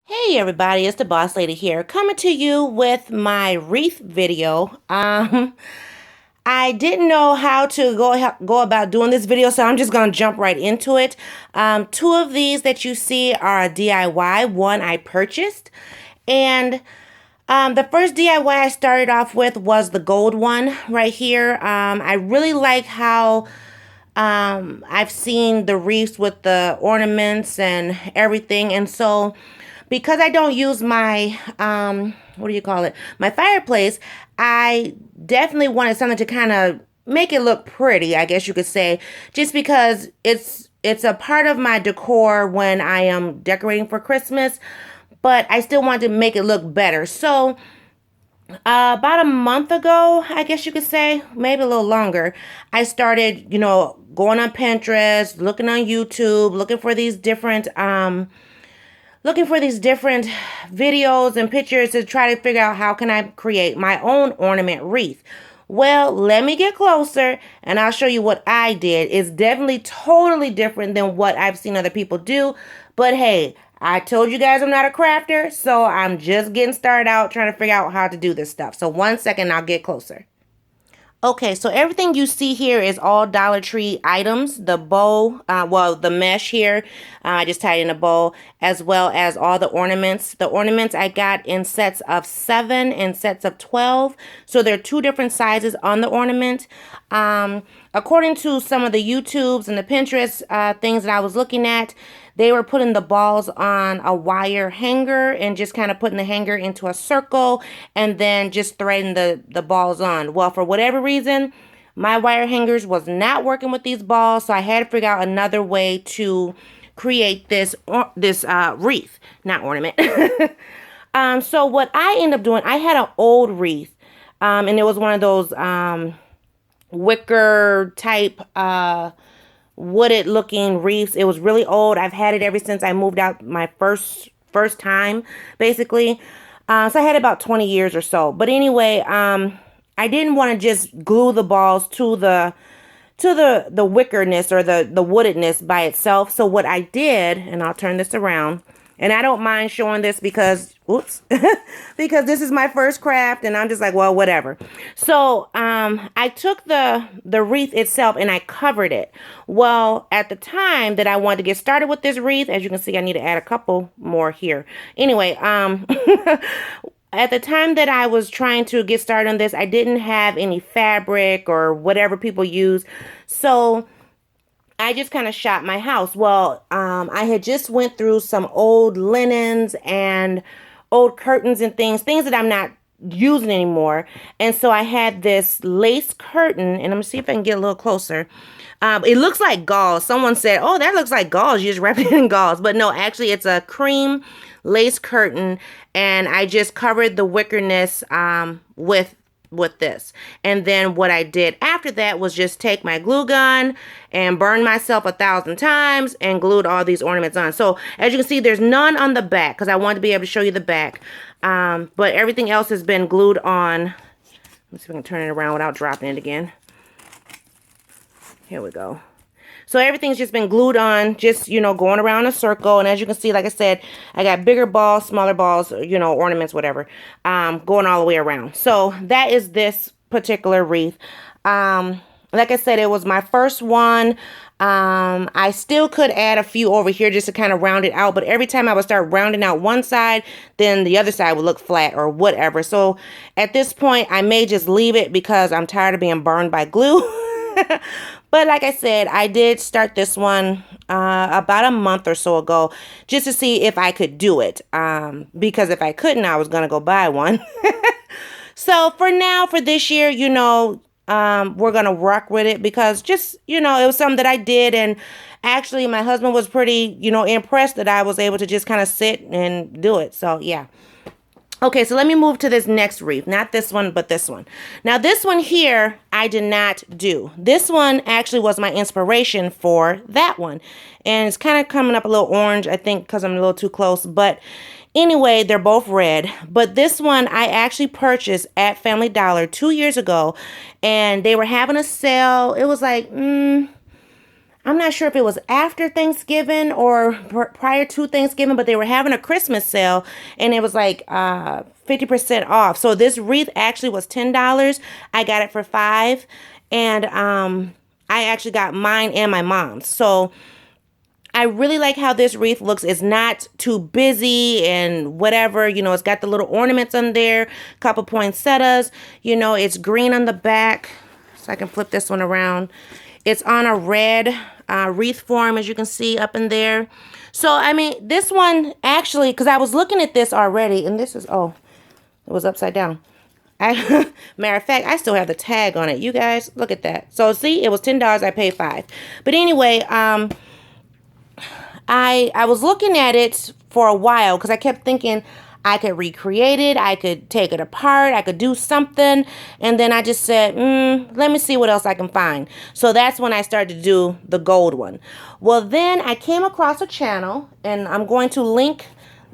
Hey everybody, it's the boss lady here, coming to you with my wreath video. I didn't know how to go about doing this video, so I'm just gonna jump right into it. Two of these that you see are a DIY. One I purchased, and the first DIY I started off with was the gold one right here. I really like how I've seen the wreaths with the ornaments and everything, and so because I don't use my what do you call it? My fireplace, I definitely wanted something to kind of make it look pretty, I guess you could say, just because it's a part of my decor when I am decorating for Christmas, but I still wanted to make it look better. So, about a month ago, I guess you could say, maybe a little longer, I started, going on Pinterest, looking on YouTube, looking for these different videos and pictures to try to figure out how can I create my own ornament wreath. Well, let me get closer and I'll show you what I did. It's definitely totally different than what I've seen other people do. But hey, I told you guys I'm not a crafter, so I'm just getting started out trying to figure out how to do this stuff. So 1 second, I'll get closer. Okay, so everything you see here is all Dollar Tree items. The bow, the mesh here, I just tied in a bow, as well as all the ornaments. The ornaments I got in sets of 7 and sets of 12. So there are two different sizes on the ornament. According to some of the YouTubes and the Pinterest things that I was looking at, they were putting the balls on a wire hanger and just kind of putting the hanger into a circle and then just threading the balls on. Well, for whatever reason, my wire hangers was not working with these balls, so I had to figure out another way to create this wreath, not ornament. So what I ended up doing, I had an old wreath, and it was one of those wicker type wooded looking wreaths. It was really old. I've had it ever since I moved out my first time, basically. So I had about 20 years or so. But anyway, I didn't want to just glue the balls to the wickerness or the woodedness by itself. So what I did, and I'll turn this around, and I don't mind showing this because, oops, because this is my first craft and I'm just like, well, whatever. So I took the wreath itself and I covered it. Well, at the time that I wanted to get started with this wreath, as you can see, I need to add a couple more here. Anyway, at the time that I was trying to get started on this, I didn't have any fabric or whatever people use. So I just kind of shot my house. Well, I had just went through some old linens and old curtains and things that I'm not using anymore. And so I had this lace curtain, and I'm gonna see if I can get a little closer. It looks like gauze. Someone said, "Oh, that looks like gauze. You just wrap it in gauze." But no, actually, it's a cream lace curtain, and I just covered the wickerness with this. And then what I did after that was just take my glue gun and burn myself 1,000 times and glued all these ornaments on. So as you can see, there's none on the back because I wanted to be able to show you the back. But everything else has been glued on. Let's see if I can turn it around without dropping it again. Here we go. So everything's just been glued on, just, going around a circle. And as you can see, like I said, I got bigger balls, smaller balls, ornaments, whatever, going all the way around. So that is this particular wreath. Like I said, it was my first one. I still could add a few over here just to kind of round it out. But every time I would start rounding out one side, then the other side would look flat or whatever. So at this point, I may just leave it because I'm tired of being burned by glue. But like I said, I did start this one about a month or so ago just to see if I could do it. Because if I couldn't, I was going to go buy one. So for now, for this year, we're going to rock with it because just, it was something that I did. And actually, my husband was pretty, impressed that I was able to just kind of sit and do it. So, yeah. Okay, so let me move to this next wreath. Not this one, but this one. Now, this one here, I did not do. This one actually was my inspiration for that one. And it's kind of coming up a little orange, I think, because I'm a little too close. But anyway, they're both red. But this one I actually purchased at Family Dollar 2 years ago. And they were having a sale. It was like, I'm not sure if it was after Thanksgiving or prior to Thanksgiving, but they were having a Christmas sale and it was like 50% off. So this wreath actually was $10. I got it for 5, and I actually got mine and my mom's. So I really like how this wreath looks. It's not too busy and whatever. You know, it's got the little ornaments on there, couple poinsettias. You know, it's green on the back. So I can flip this one around. It's on a red wreath form, as you can see up in there. So, I mean, this one actually, because I was looking at this already, and this is, oh, it was upside down. Matter of fact, I still have the tag on it. You guys, look at that. So, see, it was $10. I paid 5. But anyway, I was looking at it for a while because I kept thinking I could recreate it, I could take it apart, I could do something, and then I just said, let me see what else I can find. So that's when I started to do the gold one. Well, then I came across a channel, and I'm going to link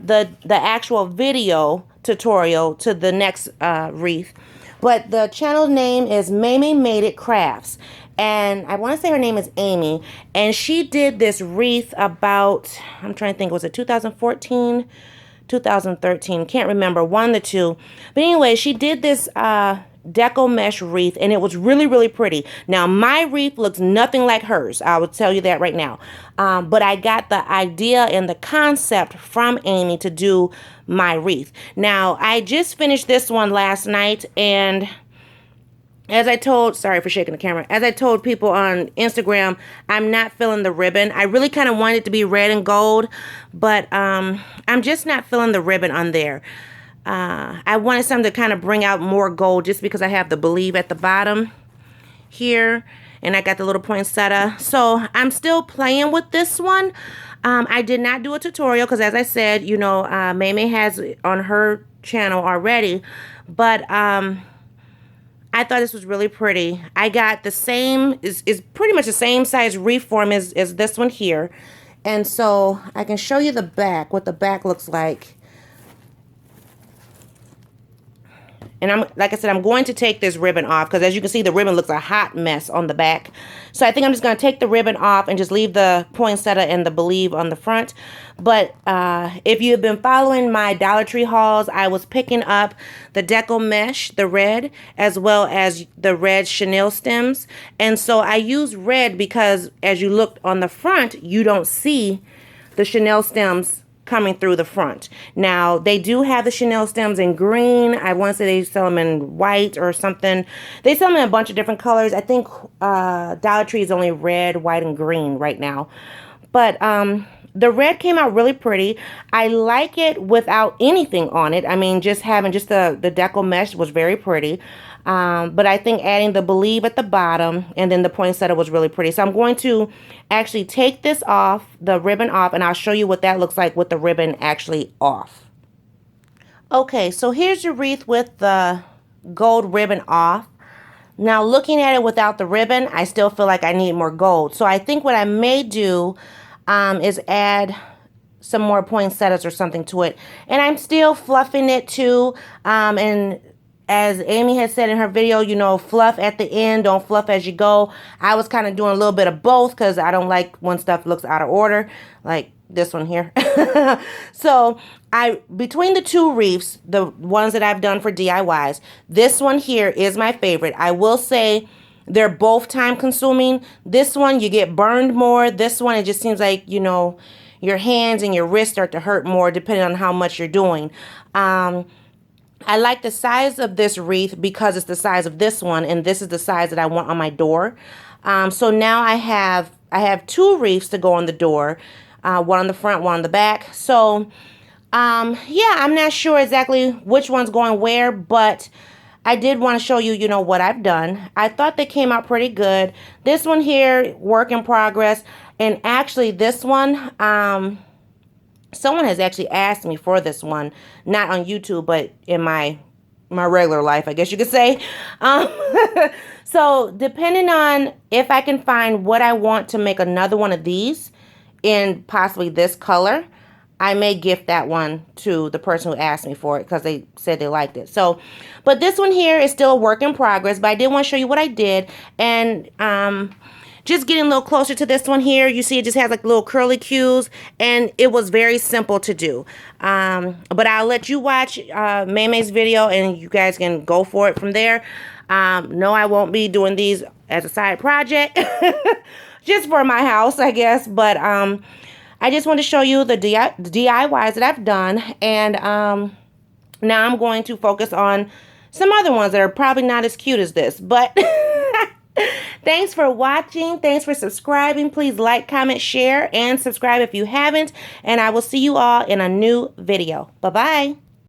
the actual video tutorial to the next wreath. But the channel name is Mame Made It Crafts. And I want to say her name is Amy. And she did this wreath about, I'm trying to think, was it 2014? 2013, can't remember, one of the two. But anyway, she did this deco mesh wreath, and it was really, really pretty. Now, my wreath looks nothing like hers. I will tell you that right now. But I got the idea and the concept from Amy to do my wreath. Now, I just finished this one last night, and as I told, sorry for shaking the camera, as I told people on Instagram, I'm not feeling the ribbon. I really kind of wanted it to be red and gold, but I'm just not feeling the ribbon on there. I wanted something to kind of bring out more gold just because I have the Believe at the bottom here, and I got the little poinsettia. So I'm still playing with this one. I did not do a tutorial because, as I said, you know, Mame has it on her channel already, but I thought this was really pretty. I got the same, is pretty much the same size wreath form as this one here. And so I can show you the back, what the back looks like. And like I said, I'm going to take this ribbon off because, as you can see, the ribbon looks a hot mess on the back. So I think I'm just going to take the ribbon off and just leave the poinsettia and the Believe on the front. But if you've been following my Dollar Tree hauls, I was picking up the deco mesh, the red, as well as the red chenille stems. And so I use red because, as you look on the front, you don't see the chenille stems coming through the front. Now, they do have the chenille stems in green. I want to say they sell them in white or something. They sell them in a bunch of different colors. I think Dollar Tree is only red, white, and green right now. But the red came out really pretty. I like it without anything on it. I mean, just having just the deco mesh was very pretty. But I think adding the Believe at the bottom and then the poinsettia was really pretty. So I'm going to actually take this off, the ribbon off, and I'll show you what that looks like with the ribbon actually off. Okay, so here's your wreath with the gold ribbon off. Now, looking at it without the ribbon, I still feel like I need more gold. So I think what I may do is add some more poinsettias or something to it. And I'm still fluffing it too. And as Amy has said in her video, you know, fluff at the end, don't fluff as you go. I was kind of doing a little bit of both because I don't like when stuff looks out of order, like this one here. So between the two wreaths, the ones that I've done for DIYs, this one here is my favorite. I will say they're both time consuming. This one, you get burned more. This one, it just seems like, you know, your hands and your wrists start to hurt more depending on how much you're doing. I like the size of this wreath because it's the size of this one, and this is the size that I want on my door. So now I have 2 wreaths to go on the door, one on the front, one on the back. So yeah, I'm not sure exactly which one's going where, but I did want to show you, you know, what I've done. I thought they came out pretty good. This one here, work in progress, and actually this one, someone has actually asked me for this one, not on YouTube, but in my regular life, I guess you could say. So depending on if I can find what I want to make another one of these in possibly this color, I may gift that one to the person who asked me for it because they said they liked it. So, but this one here is still a work in progress, but I did want to show you what I did. And just getting a little closer to this one here. You see it just has like little curly cues, and it was very simple to do. But I'll let you watch May's video, and you guys can go for it from there. No, I won't be doing these as a side project, just for my house, I guess. But I just want to show you the DIYs that I've done, and now I'm going to focus on some other ones that are probably not as cute as this, but thanks for watching. Thanks for subscribing. Please like, comment, share, and subscribe if you haven't. And I will see you all in a new video. Bye-bye.